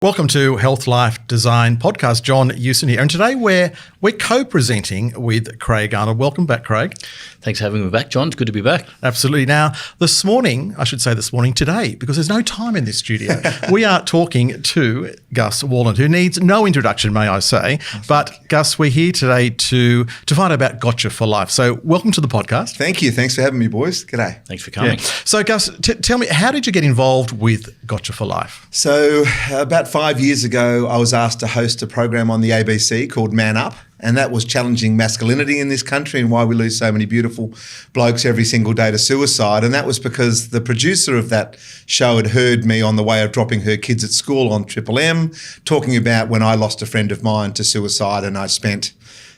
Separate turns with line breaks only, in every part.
Welcome to Health Life Design Podcast. John Eussen here. And today we're co-presenting with Craig Arnold. Welcome back, Craig.
Thanks for having me back, John. It's good to be back.
Absolutely. Now, today, because there's no time in this studio, we are talking to Gus Worland, who needs no introduction, may I say. But Gus, we're here today to find out about Gotcha4Life. So welcome to the podcast.
Thank you. Thanks for having me, boys. G'day.
Thanks for coming.
Yeah. So Gus, tell me, how did you get involved with Gotcha4Life?
So about 5 years ago, I was asked to host a program on the ABC called Man Up. And that was challenging masculinity in this country and why we lose so many beautiful blokes every single day to suicide. And that was because the producer of that show had heard me on the way of dropping her kids at school on Triple M, talking about when I lost a friend of mine to suicide, and I spent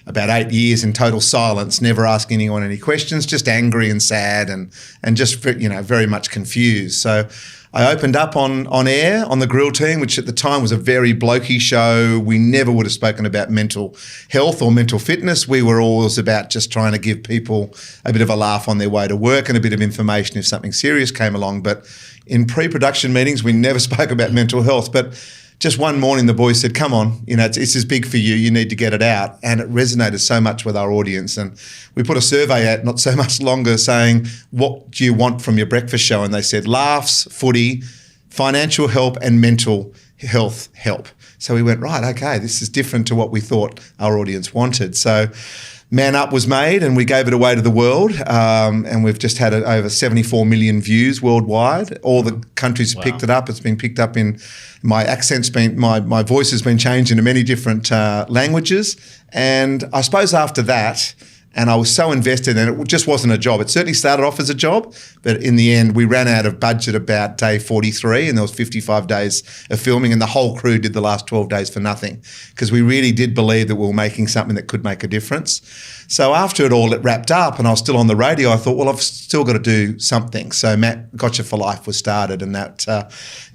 about 8 years in total silence, never asking anyone any questions, just angry and sad and just, very much confused. So I opened up on air on the Grill Team, which at the time was a very blokey show. We never would have spoken about mental health or mental fitness. We were always about just trying to give people a bit of a laugh on their way to work and a bit of information if something serious came along. But in pre-production meetings, we never spoke about mental health. But just one morning, the boys said, come on, it's as big for you. You need to get it out. And it resonated so much with our audience. And we put a survey out not so much longer saying, what do you want from your breakfast show? And they said, laughs, footy, financial help, and mental health help. So we went, right, okay, this is different to what we thought our audience wanted. So Man Up was made and we gave it away to the world, and we've just had over 74 million views worldwide. All the countries have picked it up. It's been picked up in my accent's been, my voice has been changed into many different languages. And I suppose after that, and I was so invested, and it just wasn't a job. It certainly started off as a job, but in the end, we ran out of budget about day 43, and there was 55 days of filming, and the whole crew did the last 12 days for nothing, because we really did believe that we were making something that could make a difference. So after it all, it wrapped up, and I was still on the radio. I thought, well, I've still got to do something. So Gotcha4Life was started, and that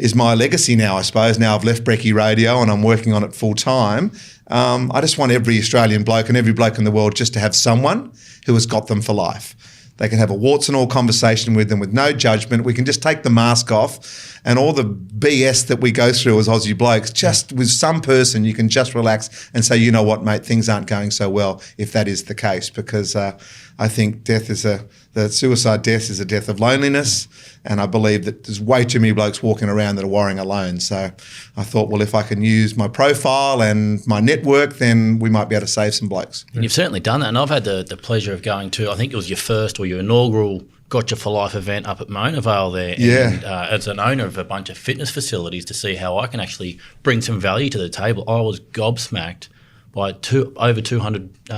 is my legacy now, I suppose. Now I've left Brekkie Radio, and I'm working on it full time. I just want every Australian bloke and every bloke in the world just to have someone who has got them for life. They can have a warts and all conversation with them with no judgment. We can just take the mask off, and all the BS that we go through as Aussie blokes, just with some person you can just relax and say, you know what, mate, things aren't going so well, if that is the case, because I think suicide death is a death of loneliness, and I believe that there's way too many blokes walking around that are worrying alone. So I thought, well, if I can use my profile and my network, then we might be able to save some blokes.
And you've certainly done that, and I've had the pleasure of going to, I think it was your first or your inaugural Gotcha4Life event up at Mona Vale there.
Yeah.
And as an owner of a bunch of fitness facilities, to see how I can actually bring some value to the table, I was gobsmacked by over 200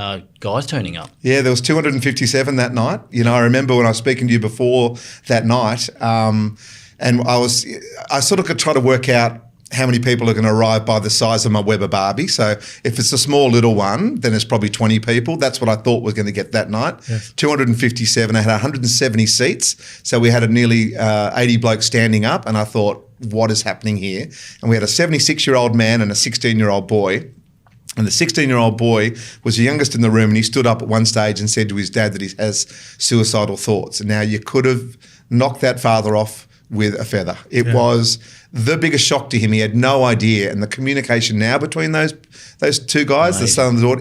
guys turning up.
Yeah, there was 257 that night. I remember when I was speaking to you before that night, and I sort of could try to work out how many people are going to arrive by the size of my Weber Barbie. So if it's a small little one, then it's probably 20 people. That's what I thought was going to get that night. Yes. 257. I had 170 seats. So we had a nearly 80 blokes standing up, and I thought, what is happening here? And we had a 76-year-old man and a 16-year-old boy. And the 16-year-old boy was the youngest in the room, and he stood up at one stage and said to his dad that he has suicidal thoughts. And now you could have knocked that father off with a feather. It was the biggest shock to him. He had no idea. And the communication now between those two guys, the son and the daughter,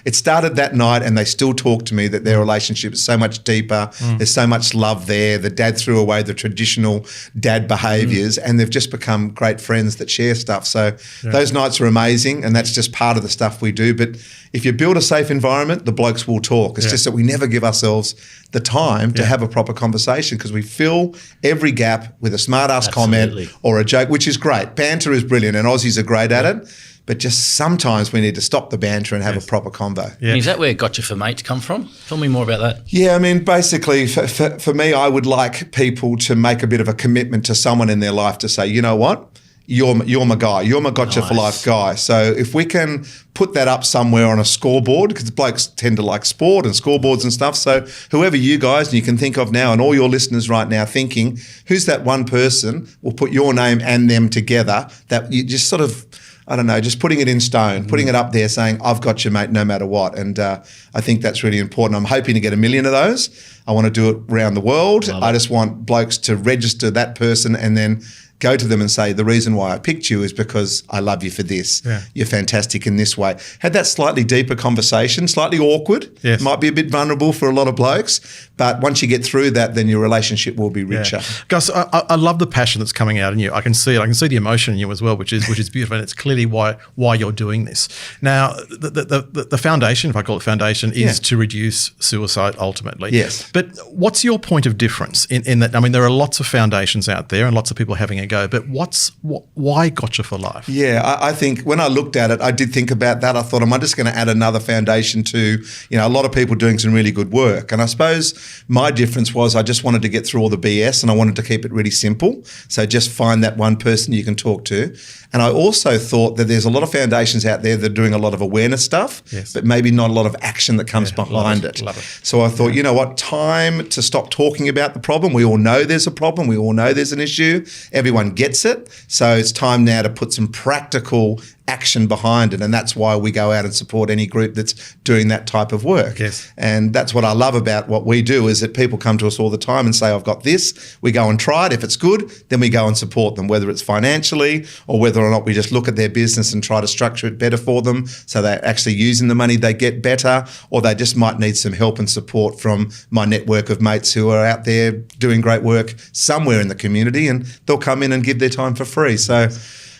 it started that night, and they still talk to me that their relationship is so much deeper. There's so much love there. The dad threw away the traditional dad behaviours, and they've just become great friends that share stuff. So those nights are amazing, and that's just part of the stuff we do. But if you build a safe environment, the blokes will talk. It's just that we never give ourselves the time to have a proper conversation, because we fill every gap with a smart-ass comment or a joke, which is great. Banter is brilliant, and Aussies are great at it. But just sometimes we need to stop the banter and have a proper convo.
Yeah. Is that where Gotcha4Mates come from? Tell me more about that.
Yeah, I mean, basically for me, I would like people to make a bit of a commitment to someone in their life to say, you know what? You're my guy. You're my Gotcha4Life guy. So if we can put that up somewhere on a scoreboard, because blokes tend to like sport and scoreboards and stuff. So whoever you guys, and you can think of now, and all your listeners right now thinking, who's that one person? We'll put your name and them together, that you just sort of, I don't know, just putting it in stone, putting it up there saying, I've got you, mate, no matter what. And I think that's really important. I'm hoping to get 1 million of those. I want to do it around the world. I just want blokes to register that person and then go to them and say, the reason why I picked you is because I love you for this.
Yeah.
You're fantastic in this way. Had that slightly deeper conversation, slightly awkward.
Yes.
Might be a bit vulnerable for a lot of blokes, but once you get through that, then your relationship will be richer.
Yeah. Gus, I love the passion that's coming out in you. I can see it. I can see the emotion in you as well, which is beautiful, and it's clearly why you're doing this. Now, the foundation, if I call it foundation, is to reduce suicide ultimately.
Yes.
But what's your point of difference in that? I mean, there are lots of foundations out there and lots of people having a go, but why Gotcha4Life?
Yeah, I think when I looked at it, I did think about that. I thought, am I just going to add another foundation to, a lot of people doing some really good work? And I suppose my difference was I just wanted to get through all the BS and I wanted to keep it really simple. So just find that one person you can talk to. And I also thought that there's a lot of foundations out there that are doing a lot of awareness stuff, but maybe not a lot of action that comes behind it.
Love it.
So I thought, you know what, time to stop talking about the problem. We all know there's a problem. We all know there's an issue. Everyone gets it. So it's time now to put some practical action behind it, and that's why we go out and support any group that's doing that type of work.
Yes.
And that's what I love about what we do, is that people come to us all the time and say, I've got this. We go and try it. If it's good, then we go and support them, whether it's financially or whether or not we just look at their business and try to structure it better for them so they're actually using the money they get better, or they just might need some help and support from my network of mates who are out there doing great work somewhere in the community, and they'll come in and give their time for free. So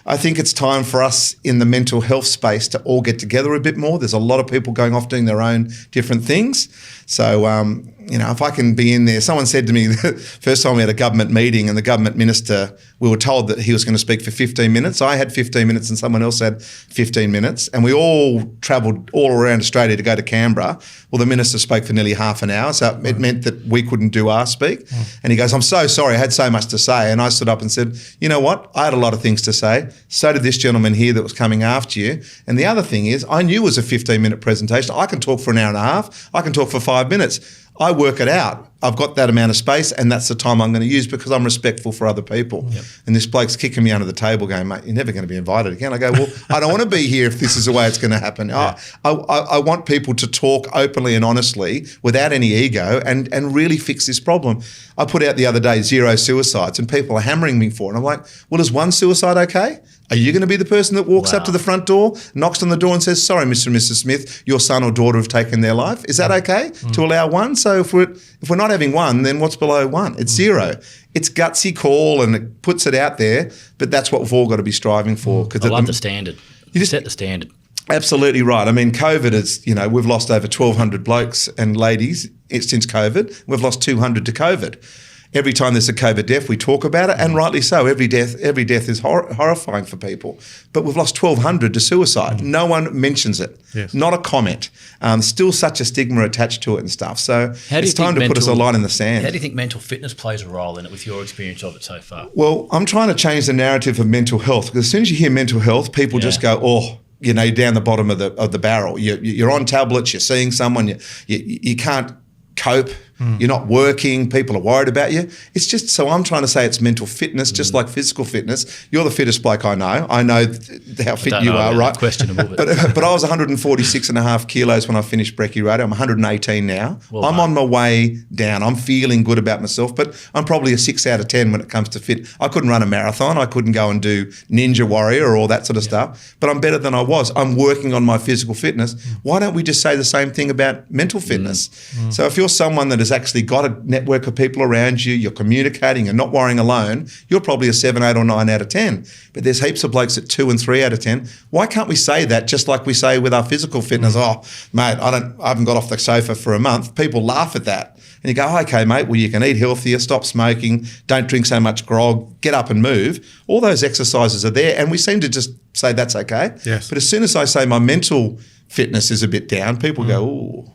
I think it's time for us in the mental health space to all get together a bit more. There's a lot of people going off doing their own different things. So, if I can be in there. Someone said to me the first time we had a government meeting, and the government minister, we were told that he was going to speak for 15 minutes. I had 15 minutes and someone else had 15 minutes. And we all travelled all around Australia to go to Canberra. Well, the minister spoke for nearly half an hour. So it meant that we couldn't do our speak. And he goes, I'm so sorry, I had so much to say. And I stood up and said, you know what? I had a lot of things to say. So did this gentleman here that was coming after you. And the other thing is, I knew it was a 15-minute presentation. I can talk for an hour and a half. I can talk for 5 minutes. I work it out. I've got that amount of space, and that's the time I'm going to use because I'm respectful for other people. Yep. And this bloke's kicking me under the table going, mate, you're never going to be invited again. I go, well, I don't want to be here if this is the way it's going to happen. Yeah. I want people to talk openly and honestly without any ego and really fix this problem. I put out the other day 0 suicides, and people are hammering me for it. And I'm like, well, is one suicide okay? Are you going to be the person that walks up to the front door, knocks on the door and says, sorry, Mr. and Mrs. Smith, your son or daughter have taken their life? Is that okay to allow one? So if we're not having one, then what's below one? It's 0. It's gutsy call and it puts it out there, but that's what we've all got to be striving for.
I love the standard. You just set the standard.
Absolutely right. I mean, COVID is, we've lost over 1,200 blokes and ladies since COVID. We've lost 200 to COVID. Every time there's a COVID death, we talk about it, and rightly so. Every death is horrifying for people. But we've lost 1,200 to suicide. No one mentions it. Yes. Not a comment. Still such a stigma attached to it and stuff. So it's time to put us a line in the sand.
How do you think mental fitness plays a role in it with your experience of it so far?
Well, I'm trying to change the narrative of mental health, because as soon as you hear mental health, people just go, oh, you're down the bottom of the barrel. You're on tablets. You're seeing someone. You can't cope. You're not working. People are worried about you. It's just, so I'm trying to say it's mental fitness, just like physical fitness. You're the fittest bloke I know. I know how fit you are, right?
Questionable.
But I was 146.5 kilos when I finished Brekkie Radio. I'm 118 now. Well, I'm on my way down. I'm feeling good about myself, but I'm probably a 6 out of 10 when it comes to fit. I couldn't run a marathon. I couldn't go and do Ninja Warrior or all that sort of stuff, but I'm better than I was. I'm working on my physical fitness. Why don't we just say the same thing about mental fitness? So if you're someone that has actually got a network of people around you, you're communicating, you're not worrying alone, you're probably a 7, 8 or 9 out of 10. But there's heaps of blokes at 2 and 3 out of 10. Why can't we say that just like we say with our physical fitness? Oh, mate, I haven't got off the sofa for a month. People laugh at that. And you go, oh, okay, mate, well, you can eat healthier, stop smoking, don't drink so much grog, get up and move. All those exercises are there, and we seem to just say that's okay.
Yes.
But as soon as I say my mental fitness is a bit down, people go, ooh.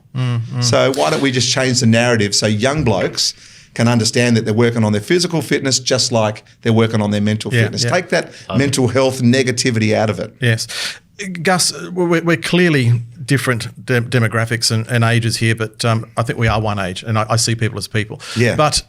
So why don't we just change the narrative so young blokes can understand that they're working on their physical fitness just like they're working on their mental fitness. Take that mental health negativity out of it.
Yes. Gus, we're clearly different demographics and ages here, but I think we are one age, and I see people as people.
Yeah.
But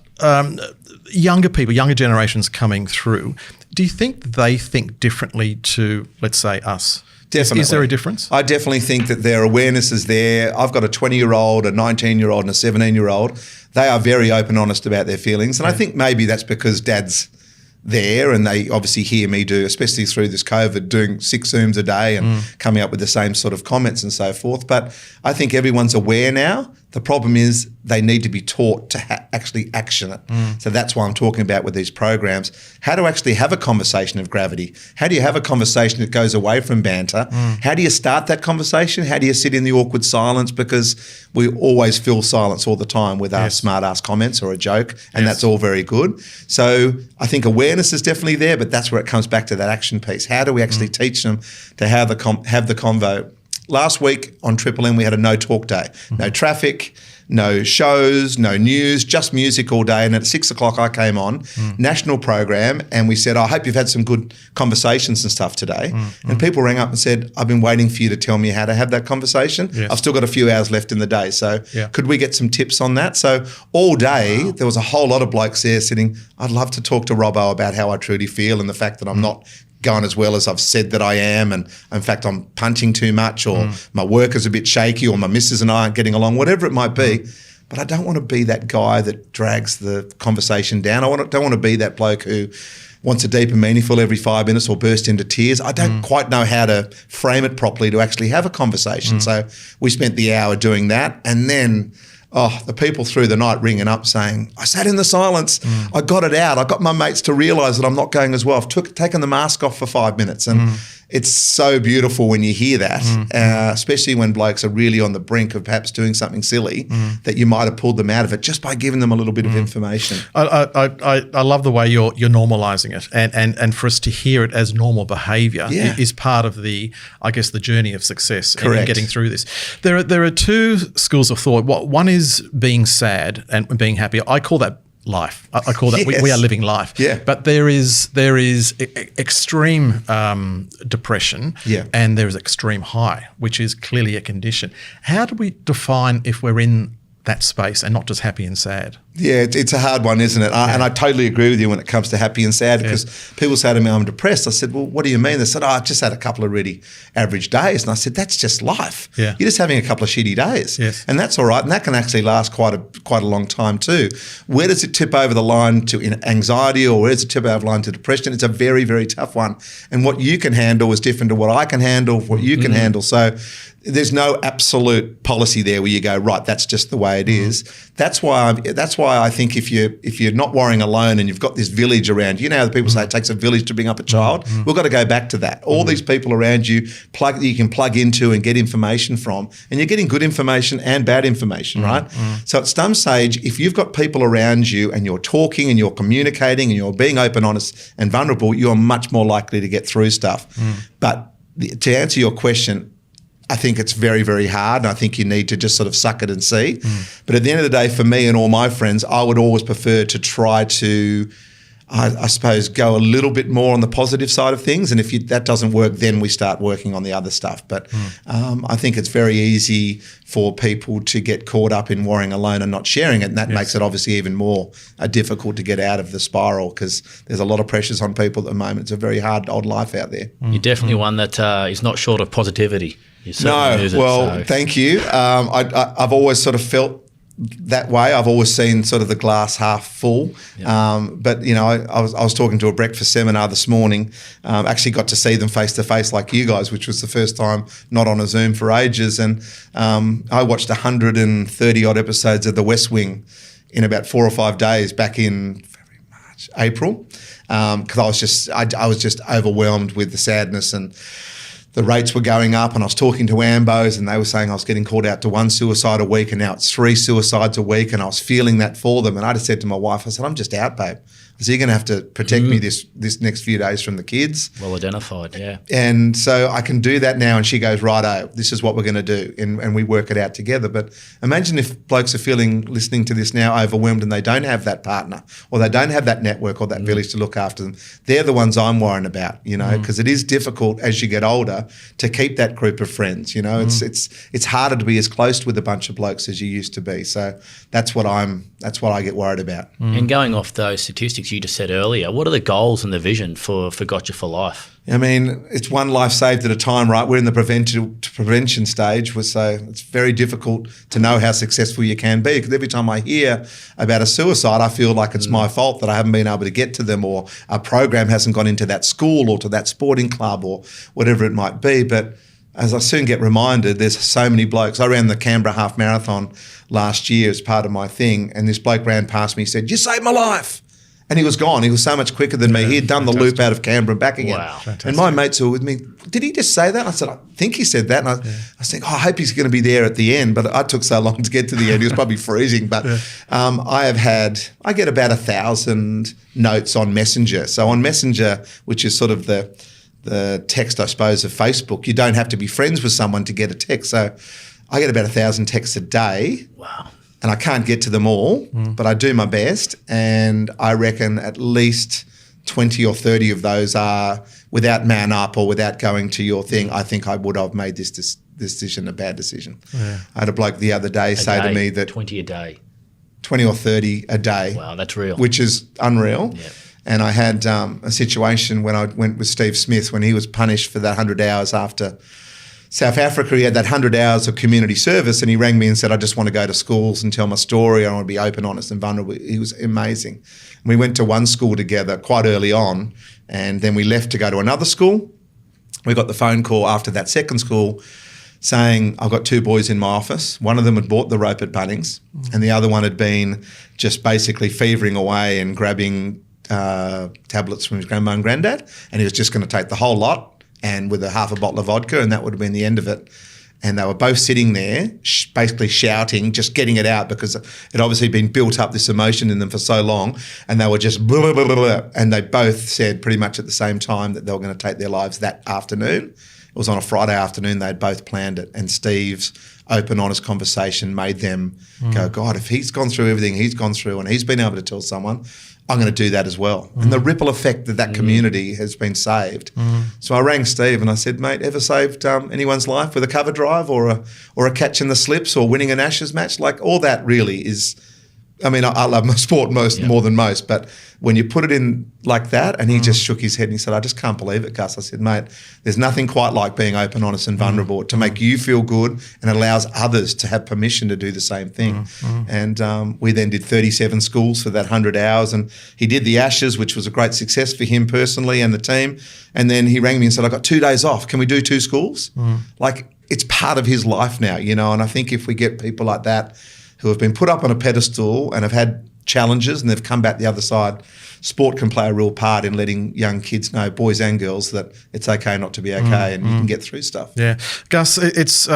younger people, younger generations coming through, do you think they think differently to, let's say, us?
Definitely.
Is there a difference?
I definitely think that their awareness is there. I've got a 20-year-old, a 19-year-old and a 17-year-old. They are very open, honest about their feelings. And I think maybe that's because Dad's there, and they obviously hear me do, especially through this COVID, doing 6 Zooms a day and coming up with the same sort of comments and so forth. But I think everyone's aware now. The problem is they need to be taught to actually action it. So that's why I'm talking about with these programs, how to actually have a conversation of gravity. How do you have a conversation that goes away from banter? How do you start that conversation? How do you sit in the awkward silence? Because we always fill silence all the time with our smart-ass comments or a joke, and that's all very good. So I think awareness is definitely there, but that's where it comes back to that action piece. How do we actually teach them to have the convo? Last week on Triple M, we had a no talk day. No traffic, no shows, no news, just music all day. And at 6 o'clock, I came on, national program, and we said, I hope you've had some good conversations and stuff today. And people rang up and said, I've been waiting for you to tell me how to have that conversation. I've still got a few hours left in the day. So could we get some tips on that? So all day, there was a whole lot of blokes there sitting, I'd love to talk to Robbo about how I truly feel and the fact that I'm not going as well as I've said that I am, and in fact I'm punching too much, or my work is a bit shaky, or my missus and I aren't getting along, whatever it might be. But I don't want to be that guy that drags the conversation down. I don't want to be that bloke who wants a deep and meaningful every 5 minutes or burst into tears. I don't quite know how to frame it properly to actually have a conversation. So we spent the hour doing that, and then the people through the night ringing up saying, I sat in the silence, I got it out. I got my mates to realise that I'm not going as well. I've taken the mask off for 5 minutes. And it's so beautiful when you hear that, especially when blokes are really on the brink of perhaps doing something silly, that you might have pulled them out of it just by giving them a little bit of information.
I love the way you're normalising it, and for us to hear it as normal behaviour is part of the journey of success in getting through this. There are 2 schools of thought. One is being sad and being happy. I call that life. I call that we are living life. But there is extreme depression, and there is extreme high, which is clearly a condition. How do we define if we're in that space and not just happy and sad?
Yeah, it's a hard one, isn't it? And I totally agree with you when it comes to happy and sad, because people say to me, I'm depressed. I said, well, what do you mean? They said, I've just had a couple of really average days. And I said, that's just life. You're just having a couple of shitty days. And that's all right. And that can actually last quite a long time too. Where does it tip over the line to anxiety, or where does it tip over the line to depression? It's a very, very tough one. And what you can handle is different to what I can handle, what you can handle. So there's no absolute policy there where you go, right, that's just the way it is. That's why I think if you're not worrying alone and you've got this village around you, how the people say it takes a village to bring up a child. We've got to go back to that. All these people around you you can plug into and get information from, and you're getting good information and bad information, right? So at some stage, if you've got people around you and you're talking and you're communicating and you're being open, honest and vulnerable, you're much more likely to get through stuff. But to answer your question, I think it's very, very hard, and I think you need to just sort of suck it and see. But at the end of the day, for me and all my friends, I would always prefer to try to, I suppose, go a little bit more on the positive side of things. And if that doesn't work, then we start working on the other stuff. But I think it's very easy for people to get caught up in worrying alone and not sharing it. And that makes it obviously even more difficult to get out of the spiral, because there's a lot of pressures on people at the moment. It's a very hard old life out there.
You're definitely one that is not short of positivity.
Thank you. I've always sort of felt that way. I've always seen sort of the glass half full. But I was talking to a breakfast seminar this morning. Actually got to see them face to face like you guys, which was the first time not on a Zoom for ages. And I watched 130 odd episodes of The West Wing in about 4 or 5 days back in February, March, April, because I was just overwhelmed with the sadness, and the rates were going up, and I was talking to Ambos, and they were saying I was getting called out to 1 suicide a week, and now it's 3 suicides a week, and I was feeling that for them. And I just said to my wife, I said, I'm just out, babe. I said, you're going to have to protect me this next few days from the kids.
Well identified, yeah.
And so I can do that now. And she goes, righto, this is what we're going to do. And we work it out together. But imagine if blokes are listening to this now, overwhelmed, and they don't have that partner, or they don't have that network or that village to look after them. They're the ones I'm worrying about, because it is difficult as you get older to keep that group of friends. It's harder to be as close with a bunch of blokes as you used to be. So that's what I get worried about.
And going off those statistics, you just said earlier. What are the goals and the vision for Gotcha4Life?
I mean, it's one life saved at a time, right? We're in the prevention stage, so it's very difficult to know how successful you can be, because every time I hear about a suicide, I feel like it's my fault that I haven't been able to get to them, or a program hasn't gone into that school or to that sporting club or whatever it might be. But as I soon get reminded, there's so many blokes. I ran the Canberra Half Marathon last year as part of my thing, and this bloke ran past me, he said, "You saved my life." And he was gone. He was so much quicker than me. He had done the loop out of Canberra and back again.
Wow.
And my mates who were with me, did he just say that? And I said, I think he said that. And I was thinking, I hope he's going to be there at the end. But I took so long to get to the end. He was probably freezing. But I get about 1,000 notes on Messenger. So on Messenger, which is sort of the text, I suppose, of Facebook, you don't have to be friends with someone to get a text. So I get about 1,000 texts a day.
Wow.
And I can't get to them all, but I do my best. And I reckon at least 20 or 30 of those are without man up or without going to your thing. I think I would have made this decision a bad decision. Yeah. I had a bloke the other day say to me that
20 a day.
20 or 30 a day.
Wow, that's real.
Which is unreal.
Yep.
And I had a situation when I went with Steve Smith when he was punished for that 100 hours after South Africa. He had that 100 hours of community service, and he rang me and said, "I just want to go to schools and tell my story. I want to be open, honest and vulnerable." He was amazing. And we went to one school together quite early on, and then we left to go to another school. We got the phone call after that second school saying, "I've got 2 boys in my office. One of them had bought the rope at Bunnings, and the other one had been just basically fevering away and grabbing tablets from his grandma and granddad, and he was just going to take the whole lot, and with half a bottle of vodka, and that would have been the end of it." And they were both sitting there basically shouting, just getting it out, because it obviously been built up, this emotion in them for so long, and they were just blah, blah, blah, blah. And they both said pretty much at the same time that they were going to take their lives that afternoon. It was on a Friday afternoon. They'd both planned it, and Steve's open, honest conversation made them go, "God, if he's gone through everything he's gone through and he's been able to tell someone, I'm going to do that as well." And the ripple effect that community has been saved. So I rang Steve and I said, "Mate, ever saved anyone's life with a cover drive or a catch in the slips or winning an Ashes match?" Like, all that really is, I mean, I love my sport more than most, but when you put it in like that, and he just shook his head and he said, "I just can't believe it, Gus." I said, "Mate, there's nothing quite like being open, honest and vulnerable to make you feel good, and it allows others to have permission to do the same thing." And we then did 37 schools for that 100 hours, and he did the Ashes, which was a great success for him personally and the team. And then he rang me and said, "I got 2 days off. Can we do 2 schools?" Like, it's part of his life now, you know. And I think if we get people like that who have been put up on a pedestal and have had challenges and they've come back the other side, sport can play a real part in letting young kids know, boys and girls, that it's okay not to be okay, and you can get through stuff.
Yeah. Gus, it's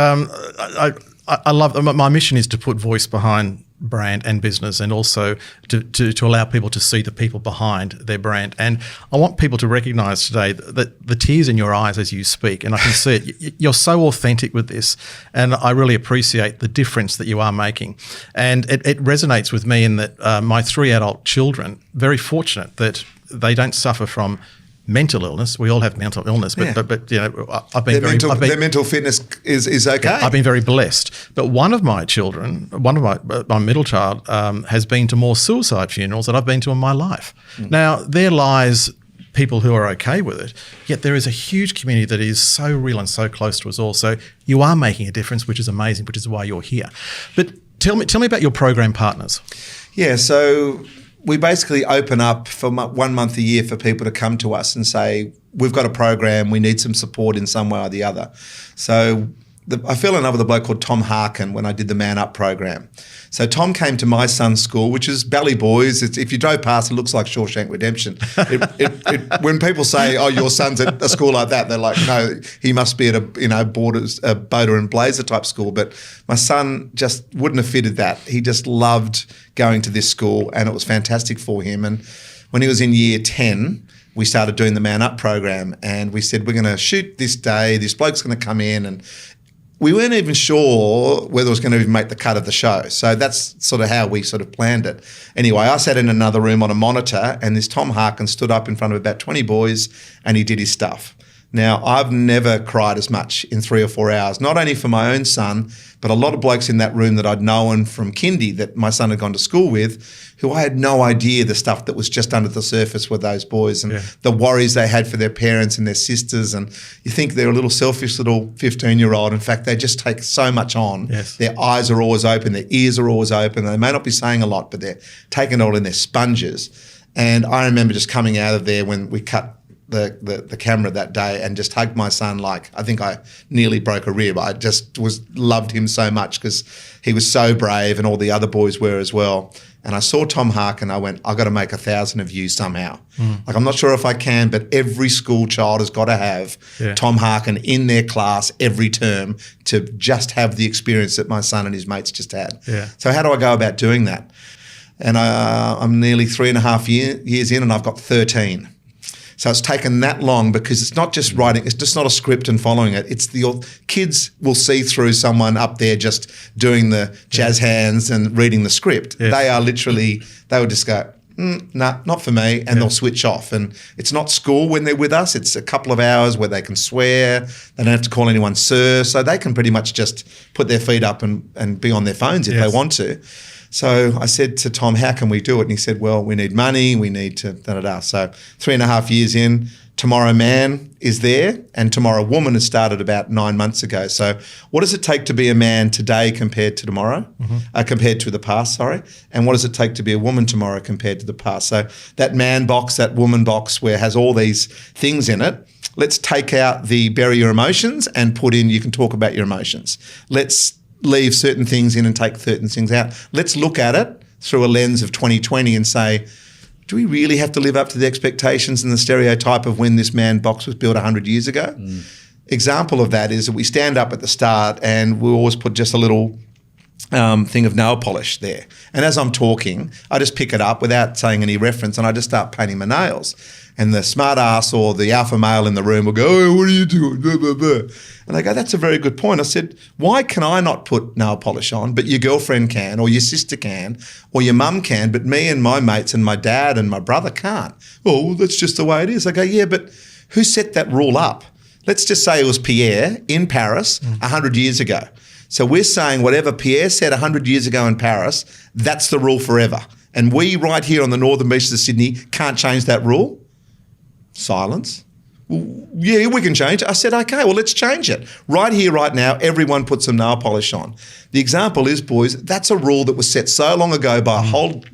I love, my mission is to put voice behind brand and business, and also to allow people to see the people behind their brand. And I want people to recognise today that the tears in your eyes as you speak, and I can see it. You're so authentic with this, and I really appreciate the difference that you are making. And it resonates with me in that my 3 adult children, very fortunate that they don't suffer from mental illness. We all have mental illness, but you know,
their mental fitness is okay.
I've been very blessed. But one of my children, my middle child, has been to more suicide funerals than I've been to in my life. Now, there lies people who are okay with it, yet there is a huge community that is so real and so close to us all. So you are making a difference, which is amazing, which is why you're here. But tell me about your program partners.
Yeah, so we basically open up for 1 month a year for people to come to us and say, "We've got a program, we need some support in some way or the other." So I fell in love with a bloke called Tom Harkin when I did the Man Up program. So Tom came to my son's school, which is Ballyboys. If you drove past, it looks like Shawshank Redemption. When people say, "Oh, your son's at a school like that," they're like, "No, he must be at a Boater and Blazer type school." But my son just wouldn't have fitted that. He just loved going to this school, and it was fantastic for him. And when he was in year 10, we started doing the Man Up program, and we said, "We're going to shoot this day. This bloke's going to come in," and we weren't even sure whether it was going to even make the cut of the show. So that's sort of how we sort of planned it. Anyway, I sat in another room on a monitor, and this Tom Harkin stood up in front of about 20 boys, and he did his stuff. Now, I've never cried as much in 3 or 4 hours, not only for my own son, but a lot of blokes in that room that I'd known from kindy that my son had gone to school with, who I had no idea the stuff that was just under the surface with those boys and the worries they had for their parents and their sisters. And you think they're a little selfish little 15-year-old. In fact, they just take so much on.
Yes.
Their eyes are always open, their ears are always open. They may not be saying a lot, but they're taking it all in their sponges. And I remember just coming out of there when we cut the camera that day and just hugged my son like I think I nearly broke a rib. I just loved him so much because he was so brave and all the other boys were as well. And I saw Tom Harkin. I went, I've got to make 1,000 of you somehow. Like, I'm not sure if I can, but every school child has got to have Tom Harkin in their class every term to just have the experience that my son and his mates just had.
Yeah.
So how do I go about doing that? And I'm nearly 3.5 years in and I've got 13. So it's taken that long because it's not just writing, it's just not a script and following it. It's the kids will see through someone up there just doing the jazz hands and reading the script.
Yes.
They are literally, they would just go, nah, not for me, and they'll switch off. And it's not school when they're with us. It's a couple of hours where they can swear. They don't have to call anyone sir. So they can pretty much just put their feet up and be on their phones if they want to. So I said to Tom, how can we do it? And he said, well, we need money, we need to da-da-da. So 3.5 years in, Tomorrow Man is there and Tomorrow Woman has started about 9 months ago. So what does it take to be a man today compared to tomorrow, compared to the past, sorry? And what does it take to be a woman tomorrow compared to the past? So that man box, that woman box where it has all these things in it, let's take out the bury your emotions and put in you can talk about your emotions. Let's leave certain things in and take certain things out. Let's look at it through a lens of 2020 and say, do we really have to live up to the expectations and the stereotype of when this man box was built 100 years ago? Example of that is that we stand up at the start and we always put just a little thing of nail polish there. And as I'm talking, I just pick it up without saying any reference and I just start painting my nails. And the smart ass or the alpha male in the room will go, oh, what are you doing? Blah, blah, blah. And I go, that's a very good point. I said, why can I not put nail polish on, but your girlfriend can, or your sister can, or your mum can, but me and my mates and my dad and my brother can't? Oh, well, that's just the way it is. I go, yeah, but who set that rule up? Let's just say it was Pierre in Paris 100 years ago. So we're saying whatever Pierre said 100 years ago in Paris, that's the rule forever. And we right here on the northern beaches of Sydney can't change that rule? Silence. Well, yeah, we can change it. I said, okay, well, let's change it. Right here, right now, everyone put some nail polish on. The example is, boys, that's a rule that was set so long ago by a whole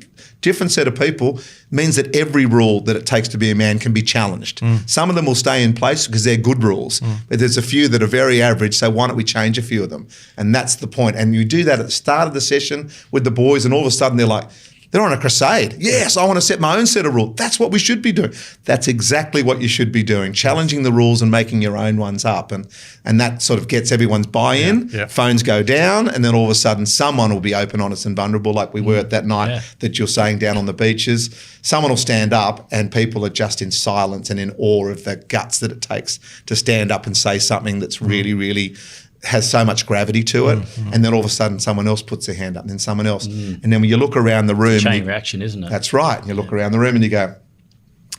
different set of people, means that every rule that it takes to be a man can be challenged. Some of them will stay in place because they're good rules, but there's a few that are very average, so why don't we change a few of them? And that's the point. And you do that at the start of the session with the boys and all of a sudden they're like, they're on a crusade. Yes, I want to set my own set of rules. That's what we should be doing. That's exactly what you should be doing, challenging the rules and making your own ones up. And that sort of gets everyone's buy-in. Phones go down and then all of a sudden someone will be open, honest and vulnerable like we were at that night that you're saying down on the beaches. Someone will stand up and people are just in silence and in awe of the guts that it takes to stand up and say something that's really, really has so much gravity to it, and then all of a sudden someone else puts their hand up and then someone else. And then when you look around the room...
Chain reaction, isn't it?
That's right. You look around the room and you go,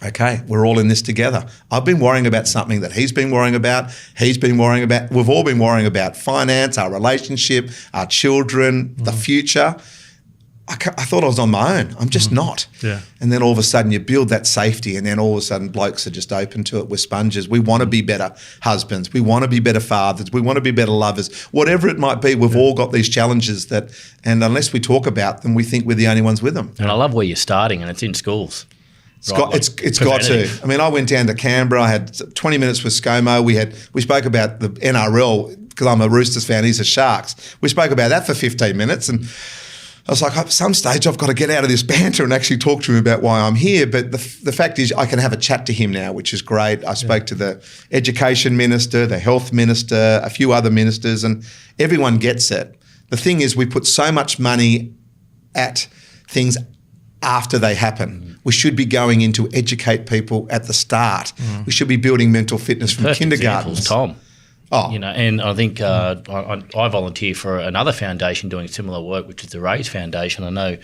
okay, we're all in this together. I've been worrying about something that he's been worrying about, we've all been worrying about finance, our relationship, our children, the future. I thought I was on my own. I'm just not. And then all of a sudden you build that safety and then all of a sudden blokes are just open to it. We're sponges. We want to be better husbands. We want to be better fathers. We want to be better lovers. Whatever it might be, we've all got these challenges and unless we talk about them, we think we're the only ones with them.
And I love where you're starting and it's in schools.
It's got to. I mean, I went down to Canberra. I had 20 minutes with ScoMo. We spoke about the NRL because I'm a Roosters fan. He's a Sharks. We spoke about that for 15 minutes and I was like, at some stage I've got to get out of this banter and actually talk to him about why I'm here. But the fact is I can have a chat to him now, which is great. I spoke to the education minister, the health minister, a few other ministers, and everyone gets it. The thing is we put so much money at things after they happen. We should be going in to educate people at the start. We should be building mental fitness from kindergarten.
Tom. You know, and I think I volunteer for another foundation doing similar work, which is the Raise Foundation. I know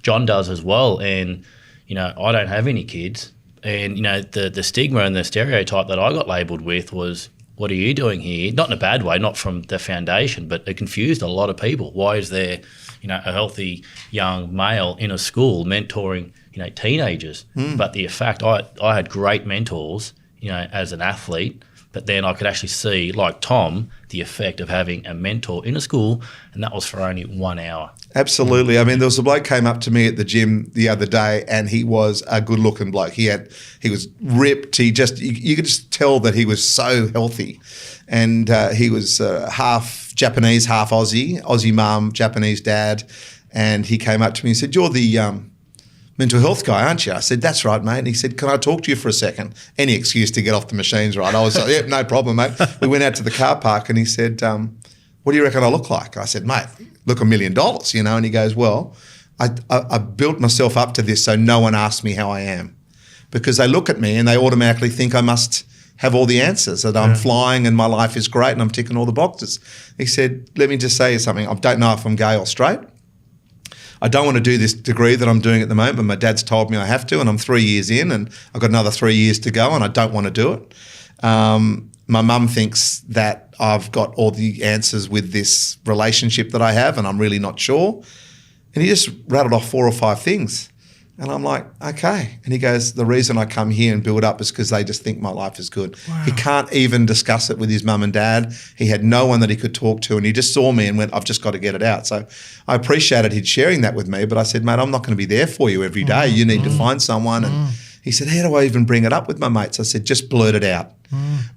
John does as well. And, you know, I don't have any kids. And, the stigma and the stereotype that I got labelled with was, what are you doing here? Not in a bad way, not from the foundation, but it confused a lot of people. Why is there, a healthy young male in a school mentoring, teenagers? But the fact I had great mentors, as an athlete, but then I could actually see, like Tom, the effect of having a mentor in a school, and that was for only 1 hour.
Absolutely. I mean, there was a bloke came up to me at the gym the other day, and he was a good-looking bloke. He was ripped. You could just tell that he was so healthy, and he was half Japanese, half Aussie. Aussie mum, Japanese dad, and he came up to me and said, "You're the mental health guy, aren't you?" I said, "That's right, mate." And he said, "Can I talk to you for a second?" Any excuse to get off the machines, right? I was like, "Yeah, no problem, mate." We went out to the car park, and he said, "What do you reckon I look like?" I said, "Mate, look $1 million, And he goes, "Well, I built myself up to this so no one asks me how I am, because they look at me and they automatically think I must have all the answers, that I'm flying and my life is great and I'm ticking all the boxes." He said, "Let me just say you something. I don't know if I'm gay or straight. I don't want to do this degree that I'm doing at the moment, but my dad's told me I have to, and I'm 3 years in and I've got another 3 years to go and I don't want to do it. My mum thinks that I've got all the answers with this relationship that I have and I'm really not sure." And he just rattled off 4 or 5 things. And I'm like, "Okay." And he goes, "The reason I come here and build up is because they just think my life is good."
Wow.
He can't even discuss it with his mum and dad. He had no one that he could talk to, and he just saw me and went, "I've just got to get it out." So I appreciated him sharing that with me, but I said, "Mate, I'm not going to be there for you every day. You need to find someone." And he said, "How do I even bring it up with my mates?" I said, "Just blurt it out.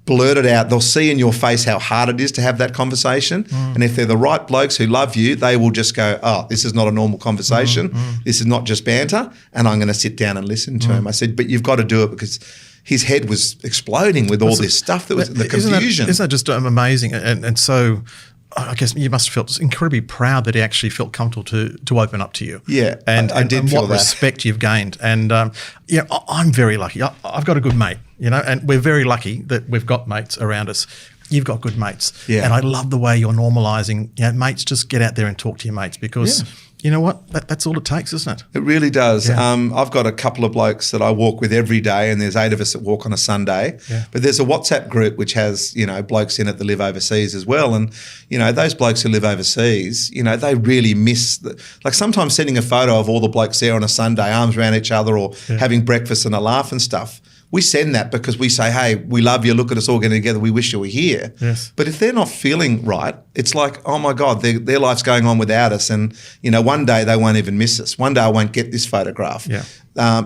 Blurt it out. They'll see in your face how hard it is to have that conversation. And if they're the right blokes who love you, they will just go, 'Oh, this is not a normal conversation. This is not just banter.' And I'm going to sit down and listen to him." I said, "But you've got to do it," because his head was exploding with all this stuff that was the confusion.
Isn't that just amazing? And so I guess you must have felt incredibly proud that he actually felt comfortable to open up to you.
Yeah,
and
I did feel
what
that.
respect you've gained. And I'm very lucky. I've got a good mate, and we're very lucky that we've got mates around us. You've got good mates.
Yeah.
And I love the way you're normalising, mates, just get out there and talk to your mates, because you know what? That's all it takes, isn't it?
It really does.
Yeah.
I've got a couple of blokes that I walk with every day, and there's 8 of us that walk on a Sunday.
Yeah.
But there's a WhatsApp group which has, blokes in it that live overseas as well. And, those blokes who live overseas, they really miss, like sometimes sending a photo of all the blokes there on a Sunday, arms around each other or having breakfast and a laugh and stuff. We send that because we say, "Hey, we love you. Look at us all getting together. We wish you were here."
Yes.
But if they're not feeling right, it's like, oh my God, their life's going on without us. And, one day they won't even miss us. One day I won't get this photograph.
Yeah.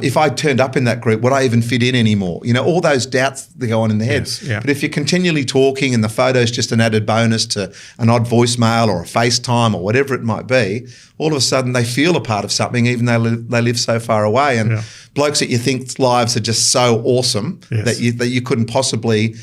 If I turned up in that group, would I even fit in anymore? All those doubts that go on in the head.
Yes, yeah.
But if you're continually talking and the photo's just an added bonus to an odd voicemail or a FaceTime or whatever it might be, all of a sudden they feel a part of something, even though they live so far away. And blokes that you think's lives are just so awesome that you couldn't possibly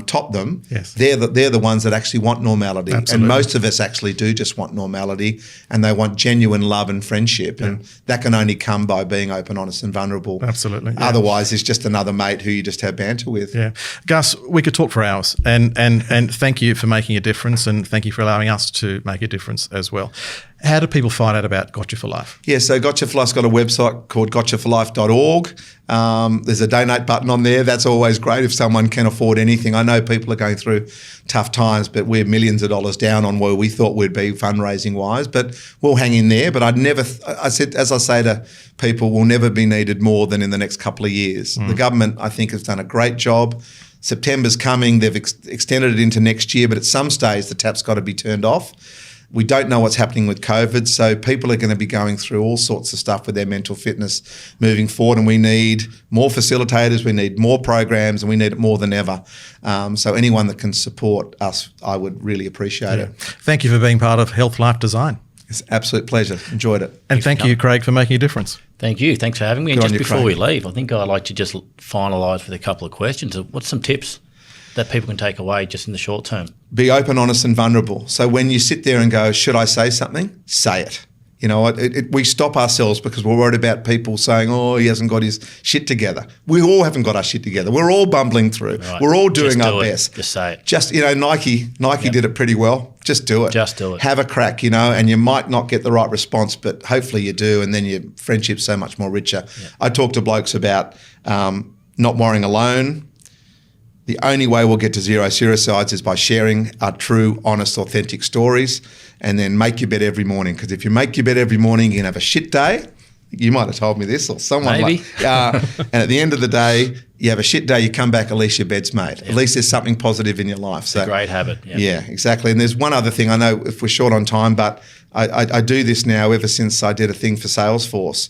top them.
Yes.
They're the ones that actually want normality.
Absolutely.
And most of us actually do just want normality, and they want genuine love and friendship. And that can only come by being open, honest and vulnerable.
Absolutely. Yeah.
Otherwise, it's just another mate who you just have banter with.
Yeah. Gus, we could talk for hours, and thank you for making a difference, and thank you for allowing us to make a difference as well. How do people find out about Gotcha4Life?
Yeah, so Gotcha4Life's got a website called Gotcha4Life.org. There's a donate button on there. That's always great if someone can afford anything. I know people are going through tough times, but we're millions of dollars down on where we thought we'd be fundraising wise. But we'll hang in there. But I said, as I say to people, we'll never be needed more than in the next couple of years. The government, I think, has done a great job. September's coming. They've extended it into next year, but at some stage the tap's got to be turned off. We don't know what's happening with COVID, so people are going to be going through all sorts of stuff with their mental fitness moving forward, and we need more facilitators, we need more programs, and we need it more than ever. So anyone that can support us, I would really appreciate it.
Thank you for being part of Health Life Design.
It's an absolute pleasure. Enjoyed it.
And thank you, Craig, for making a difference.
Thank you. Thanks for having me.
Good
And
on
just
you,
before we
Craig.
leave, I think I'd like to just finalise with a couple of questions. What's some tips that people can take away just in the short term?
Be open, honest and vulnerable. So when you sit there and go, should I say something? Say it. We stop ourselves because we're worried about people saying, oh, he hasn't got his shit together. We all haven't got our shit together. We're all bumbling through.
Right.
We're all doing
Just
our
do it.
best.
Just say it.
Just, Nike did it pretty well. Just do it.
Just do it.
Have a crack, and you might not get the right response, but hopefully you do, and then your friendship's so much more richer. Yeah. I talk to blokes about not worrying alone. The only way we'll get to zero suicides is by sharing our true, honest, authentic stories, and then make your bed every morning. Because if you make your bed every morning, you can have a shit day. You might have told me this, or someone
Maybe.
and at the end of the day, you have a shit day, you come back, at least your bed's made. At least there's something positive in your life. So,
Great habit.
Yeah, exactly. And there's one other thing. I know if we're short on time, but I do this now ever since I did a thing for Salesforce.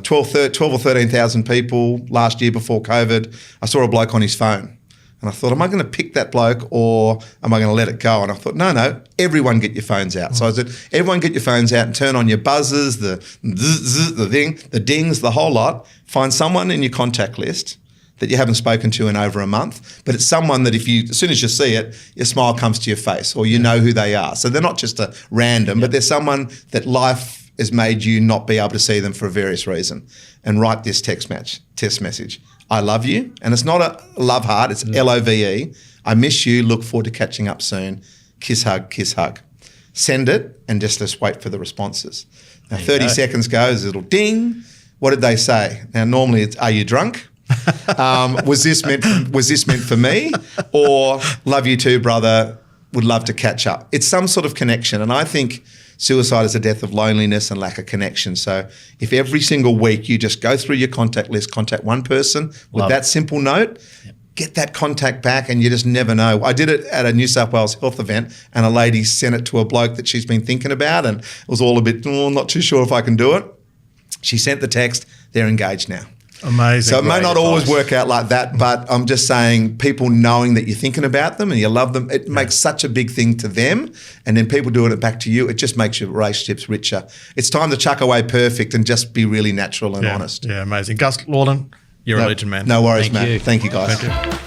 12 or 13,000 people last year before COVID. I saw a bloke on his phone. And I thought, am I going to pick that bloke or am I going to let it go? And I thought, no, everyone get your phones out. So I said, everyone get your phones out and turn on your buzzers, the zzz, the thing, the dings, the whole lot. Find someone in your contact list that you haven't spoken to in over a month, but it's someone that as soon as you see it, your smile comes to your face or you know who they are. So they're not just a random, but they're someone that life has made you not be able to see them for a various reason. And write this text message. I love you. And it's not a love heart, it's LOVE. I miss you, look forward to catching up soon. Kiss, hug, kiss, hug. Send it and just wait for the responses. Now 30 seconds goes, a little ding. What did they say? Now normally it's, are you drunk? Was this meant for me? Or love you too, brother, would love to catch up. It's some sort of connection. And I think suicide is a death of loneliness and lack of connection. So if every single week you just go through your contact list, contact one person with that simple note, get that contact back, and you just never know. I did it at a New South Wales health event, and a lady sent it to a bloke that she's been thinking about, and it was all a bit, not too sure if I can do it. She sent the text, they're engaged now.
Amazing.
So it may not always work out like that, but I'm just saying people knowing that you're thinking about them and you love them, it makes such a big thing to them. And then people doing it back to you, it just makes your relationships richer. It's time to chuck away perfect and just be really natural and honest.
Yeah, amazing. Gus Worland, you're a legend, man.
No worries,
Thank
man.
you.
Thank you, guys.
Thank you.